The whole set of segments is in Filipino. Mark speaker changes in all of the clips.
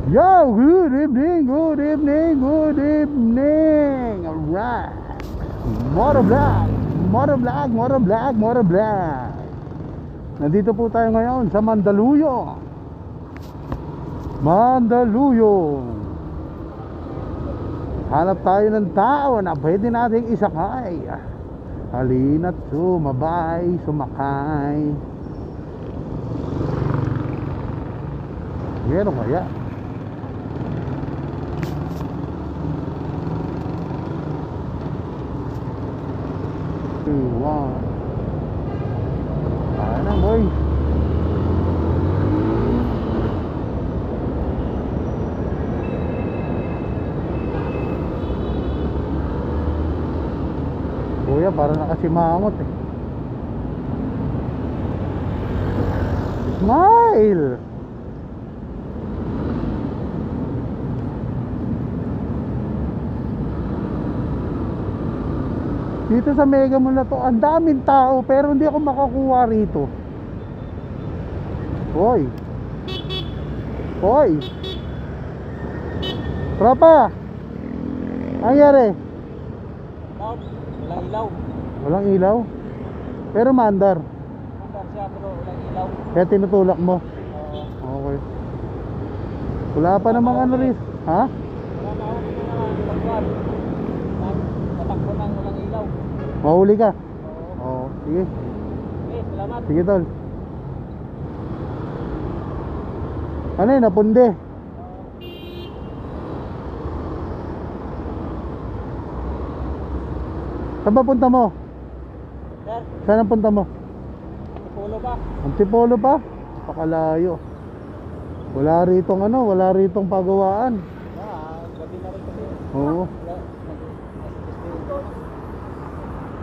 Speaker 1: Yo, good evening, good evening, good evening. Alright. Motovlog, motovlog, motovlog, motovlog. Nandito po tayo ngayon sa Mandaluyong. Mandaluyong. Hanap tayo ng tao na pwede nating isakay. Halina't sumabay, sumakay. Meron kaya? Wow. Ano boy? Kuya, parang nakasimangot eh. Smile! Dito sa Mega Mall na to, ang daming tao pero hindi ako makakuha rito. Hoy. Hoy. Tropa. Nangyari?
Speaker 2: Walang ilaw.
Speaker 1: Walang ilaw? Pero mandar.
Speaker 2: Mandar siya pero walang ilaw.
Speaker 1: Kaya tinutulak mo? Okay. Wala pa namang ano rin. Ha?
Speaker 2: Wala na ako ng pagkuhan. Tatakbo nang walang ilaw.
Speaker 1: Mahuli ka?
Speaker 2: Oo.
Speaker 1: Oo. Sige.
Speaker 2: Okay, salamat.
Speaker 1: Sige tol. Ano yun? Napunde. Saan ba punta mo?
Speaker 2: Sir,
Speaker 1: Saan ang punta mo?
Speaker 2: Antipolo ba?
Speaker 1: Antipolo pa? Pakalayo. Wala ritong ano, wala ritong pagawaan.
Speaker 2: Gabi na rin kasi.
Speaker 1: Oo.
Speaker 2: Wala. Ito.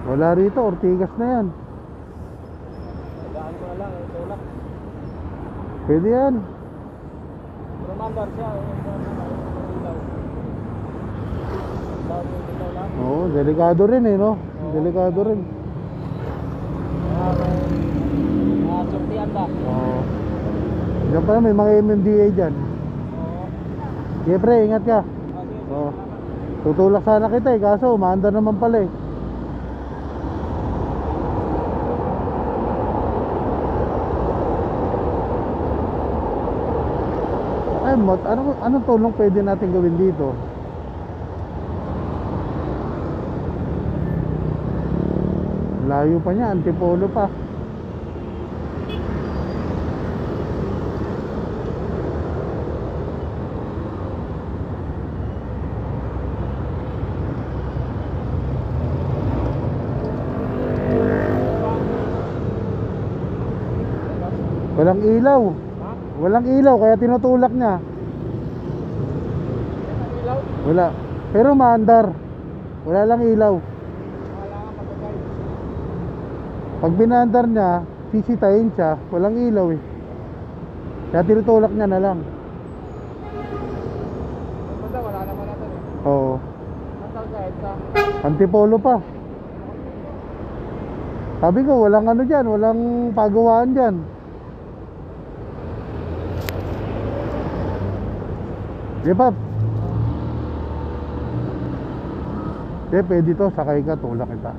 Speaker 1: Wala rito, Ortigas na yan.
Speaker 2: Tagaan ko na lang, tulak.
Speaker 1: Pwede yan.
Speaker 2: Pero mandar siya. Walang ilaw. Walang ilaw lang.
Speaker 1: Oo, delikado rin eh, no? Delikado rin.
Speaker 2: Sortihan ba?
Speaker 1: Oo. Diyan pa may mga MMDA dyan.
Speaker 2: Oo.
Speaker 1: Sige pre, ingat ka.
Speaker 2: Sige.
Speaker 1: Oo. Tutulak sana kita eh, kaso umaandar naman pala eh. Ay, anong tulong pwede natin gawin dito? Layo pa niya, Antipolo pa. Walang ilaw.
Speaker 2: Ha?
Speaker 1: Walang ilaw kaya tinutulak niya.
Speaker 2: Ilaw?
Speaker 1: Wala. Pero maandar. Wala lang ilaw.
Speaker 2: Wala nga magagay.
Speaker 1: Pag binaandar niya, sisitahin siya. Walang ilaw eh. Kaya tinutulak niya na lang.
Speaker 2: Basta wala naman natin eh.
Speaker 1: Oo.
Speaker 2: Nasaan ka, Edsa?
Speaker 1: Antipolo pa. Sabi ko, walang ano dyan. Walang pagawaan dyan. Di ba? Di, pwede to. Sakay ka, tulak kita.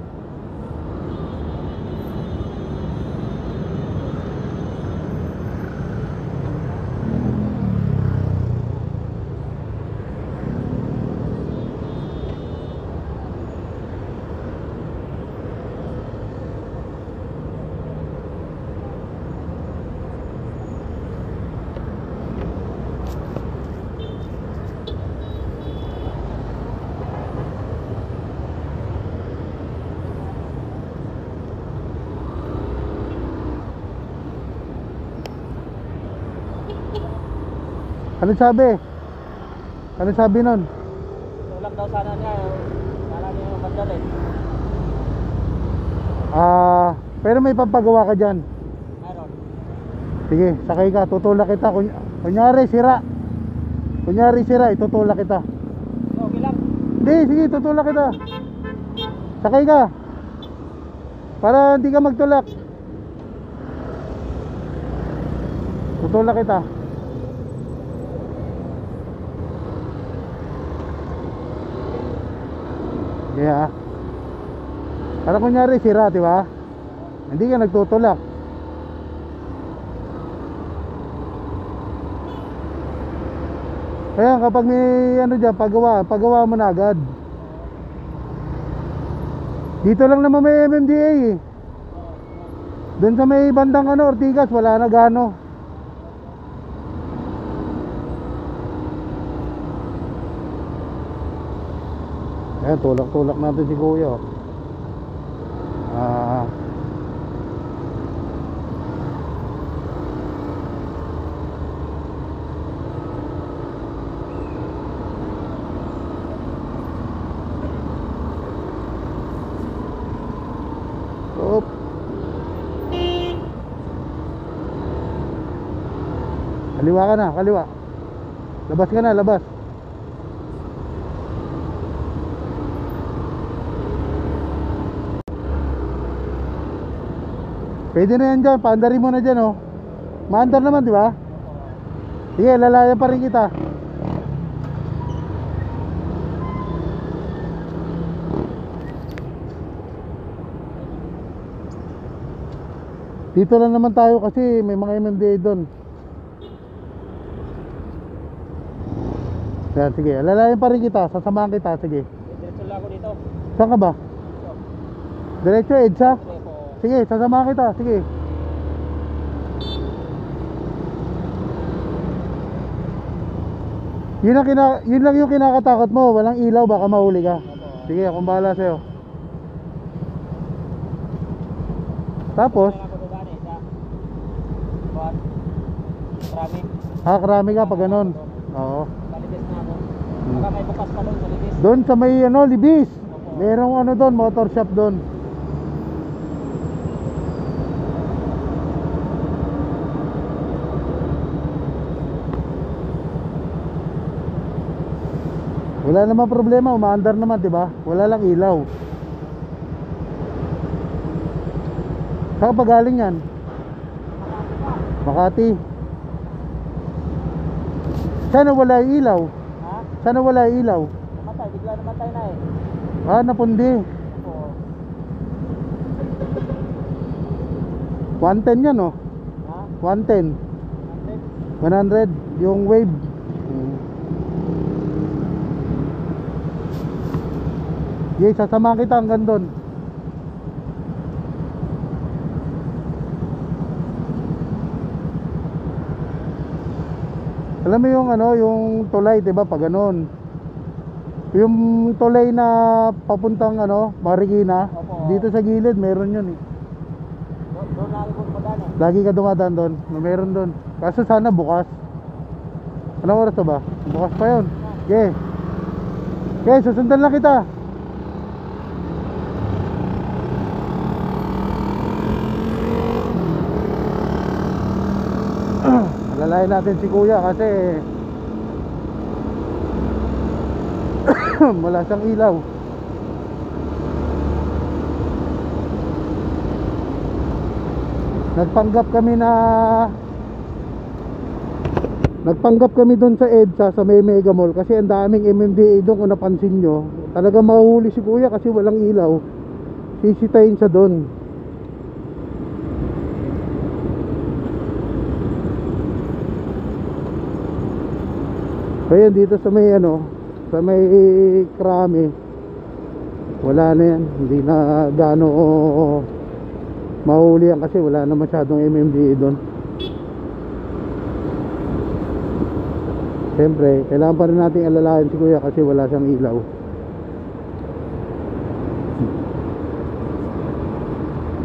Speaker 1: Ano sabi? Ano sabi nun?
Speaker 2: Tulak daw sana niya. Kala niya yung bandal eh.
Speaker 1: Pero may papagawa ka dyan.
Speaker 2: Meron.
Speaker 1: Sige, sakay ka, tutulak kita. Kunyari sira. Kunyari sira, itutulak kita.
Speaker 2: Okay lang.
Speaker 1: Hindi, sige, tutulak kita. Sakay ka. Para hindi ka magtulak. Tutulak kita. Kaya para kunyari sira, di ba? Hindi ka nagtutulak. Kaya kapag may ano dyan, pagawa mo na agad. Dito lang naman may MMDA eh. Doon sa may bandang ano, Ortigas, wala na gano. Ayan, tulak-tulak natin si Kuya. Op. Kaliwa ka na, kaliwa. Labas ka na, labas. Pwede na yan dyan, paandarin mo na dyan oh. Maandar naman, di ba? Sige, lalayan pa rin kita. Dito lang naman tayo kasi may mga MMDA doon. Yan, sige, lalayan pa rin kita, sasamahan kita, sige.
Speaker 2: Diretso lang ako dito.
Speaker 1: Saan ka ba?
Speaker 2: Dito.
Speaker 1: Diretso, EDSA?
Speaker 2: Sige po.
Speaker 1: Sige, sasamahan kita, sige. Yun lang yung kinakatakot mo, walang ilaw, baka mahuli ka. Sige, akong bahala sa'yo. Tapos,
Speaker 2: Marami.
Speaker 1: karami ka pag ganun. Oo.
Speaker 2: Palibis na ako. Baka may bukas pa doon sa libis.
Speaker 1: Doon sa may ano, Libis. Merong ano doon, motor shop doon. Wala namang problema, umaandar naman, 'di ba? Wala lang ilaw. Saan pa galing yan? Makati. Sana wala ilaw.
Speaker 2: Ha?
Speaker 1: Sana wala ilaw.
Speaker 2: Namatay, bigla namatay na eh.
Speaker 1: Ah, napundi.
Speaker 2: Oo.
Speaker 1: 110 yan oh.
Speaker 2: Ha?
Speaker 1: 110.
Speaker 2: 100?
Speaker 1: 100 yung wave. Yay, sasamahan kita hanggang doon. Alam mo yung ano, yung tulay, 'di ba, pag ganun. Yung tulay na papuntang ano, Marikina,
Speaker 2: Opo.
Speaker 1: dito sa gilid meron 'yun eh.
Speaker 2: Doon na ako pumadaan eh.
Speaker 1: Lagi ka dumadaan doon, meron doon. Kaso sana bukas. Anong oras na ba? Bukas pa 'yun. Okay. Okay, susundan lang kita. Alalayan natin si Kuya kasi wala siyang ilaw. Nagpanggap kami doon sa EDSA sa may Mega Mall kasi ang daming MMDA doon. Kung napansin nyo, talaga mahuhuli si Kuya kasi walang ilaw. Sisitayin siya doon. Kaya dito sa may ano, sa may Krami, wala na yan. Hindi na gaano mahuli yan kasi wala na masyadong MMDA doon. Siyempre, kailangan pa rin natin alalayan si Kuya kasi wala siyang ilaw.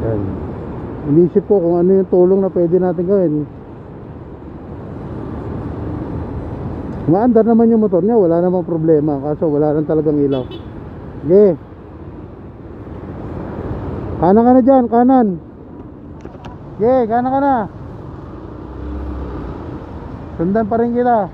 Speaker 1: Yan. Inisip ko kung ano yung tulong na pwede natin gawin. Maandar naman yung motor niya, wala namang problema. Kaso wala lang talagang ilaw. Okay. Kanan ka na dyan, kanan. Okay, kanan ka na. Sundan pa rin kita.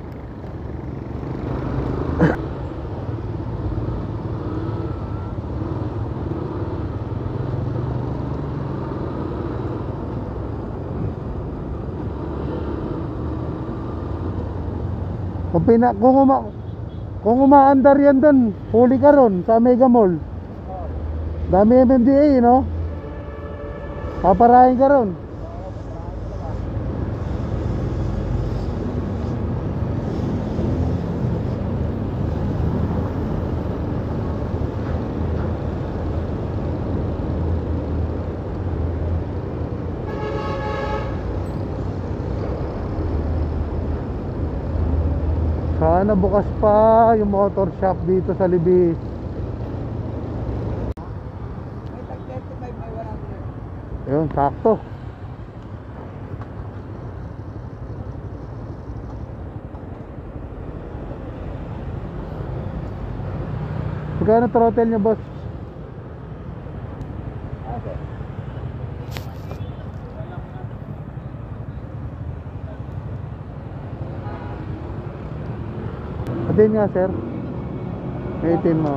Speaker 1: Kung umaandar yan doon, huli ka ron sa Mega Mall. Dami MMDA, no? Paparahin ka ron. Sana bukas pa yung motor shop dito sa Libis.
Speaker 2: May tag 35, may 100.
Speaker 1: Ayun, sakto. Magkano throttle niya, boss?
Speaker 2: Okay.
Speaker 1: Atin nga, sir. May itin mo.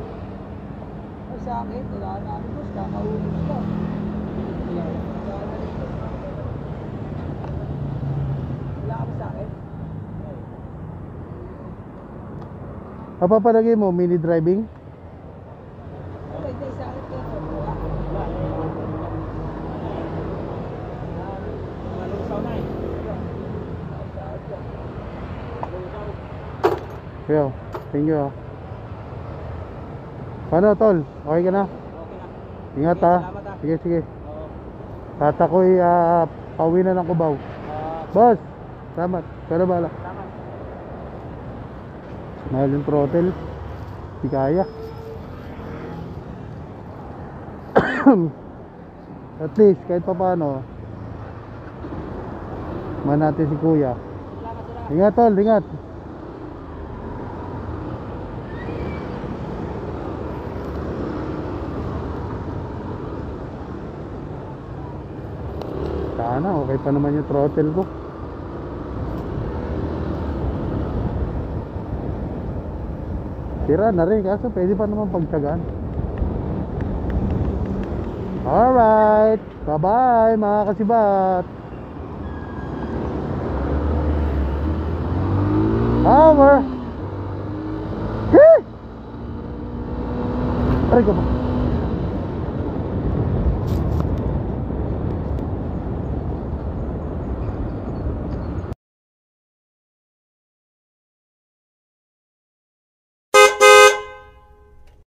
Speaker 2: Ay, sa akin, wala na ako, boss. Kakahulog ko. Wala ka ba sa akin?
Speaker 1: Papapalagay mo, mini driving?
Speaker 2: Wala, hindi sa akin. Wala. Malusaw na eh.
Speaker 1: Yo, thank you. Paano, tol? Okay ka na?
Speaker 2: Okay na.
Speaker 1: Ingat,
Speaker 2: Okay,
Speaker 1: ha.
Speaker 2: salamat, ha.
Speaker 1: Sige, sige.
Speaker 2: Oo.
Speaker 1: Tatakoy, pauwi na ng Cubao. Boss, salamat. Pero bala.
Speaker 2: Salamat.
Speaker 1: Mahal yung throttle. Di kaya. At least, kahit pa paano, man natin si kuya.
Speaker 2: Salamat, salamat.
Speaker 1: Ingat, tol, ingat. Sana, okay pa naman yung throttle ko. Sira na rin, kaso pwede pa naman pagtsagaan. Alright, bye bye mga kasibat. Power. Hee! Aray ko ba?